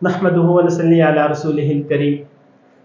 नहमदुहु व नसल्ली अला रसूलिहिल करीम।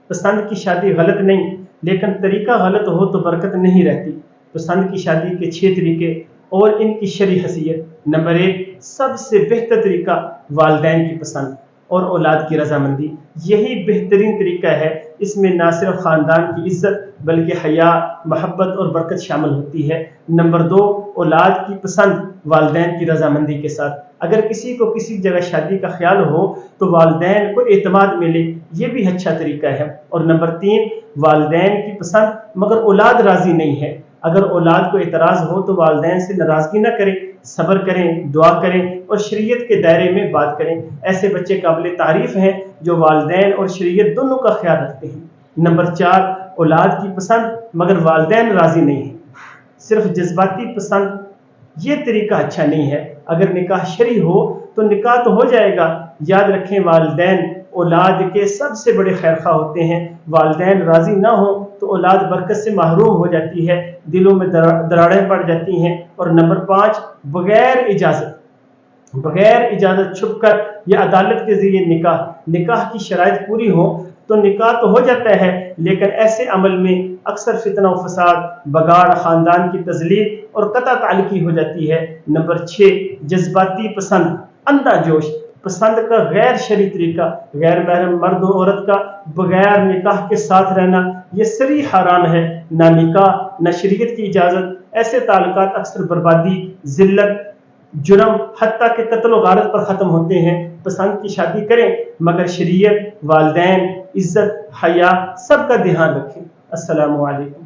पसंद की शादी गलत नहीं, लेकिन तरीका गलत हो तो बरकत नहीं रहती। पसंद की शादी के 6 तरीके और इनकी शरई हैसियत। नंबर 1, सबसे बेहतर तरीका वालिदैन की पसंद और औलाद की रजामंदी। यही बेहतरीन तरीका है। इसमें ना सिर्फ ख़ानदान की इज्जत बल्कि हया, मोहब्बत और बरकत शामिल होती है। नंबर 2, औलाद की पसंद वालिदैन की रजामंदी के साथ। अगर किसी को किसी जगह शादी का ख्याल हो तो वालिदैन को एतमाद मिले, ये भी अच्छा तरीका है। और नंबर 3, वालिदैन की पसंद मगर औलाद राजी नहीं है। अगर औलाद को एतराज़ हो तो वालिदैन से नाराज़गी न करें, सब्र करें, दुआ करें और शरीयत के दायरे में बात करें। ऐसे बच्चे काबिल तारीफ हैं जो वालिदैन और शरीयत दोनों का ख्याल रखते हैं। नंबर 4, औलाद की पसंद मगर वालिदैन राजी नहीं है, सिर्फ जज्बाती पसंद। ये तरीका अच्छा नहीं है। अगर निकाह शरई हो तो निकाह तो हो जाएगा। याद रखें, वालिदैन औलाद के सबसे बड़े खैरखा होते हैं। वालिदैन राजी ना हो तो औलाद बरकत से महरूम हो जाती है, दिलों में दरारें पड़ जाती हैं। और नंबर 5, बगैर इजाजत छुपकर या अदालत के जरिए निकाह की शराइत पूरी हो तो निकाह तो हो जाता है, लेकिन ऐसे अमल में अक्सर फितना व फसाद, बगाड़, खानदान की तजलील और कता ताल्लुकी हो जाती है। नंबर 6, जज्बाती पसंद, अंधा जोश। पसंद का गैर शरई तरीका, गैर महरम मर्द और औरत का बगैर निकाह के साथ रहना, ये सरी हराम है। ना निकाह न शरीयत की इजाज़त। ऐसे ताल्लुकात अक्सर बर्बादी, जिल्लत, जुर्म, हत्ता के कत्ल व गारत पर ख़त्म होते हैं। पसंद की शादी करें मगर शरीयत, वालिदैन, इज्जत, हया सबका ध्यान रखें। अस्सलामु अलैकुम।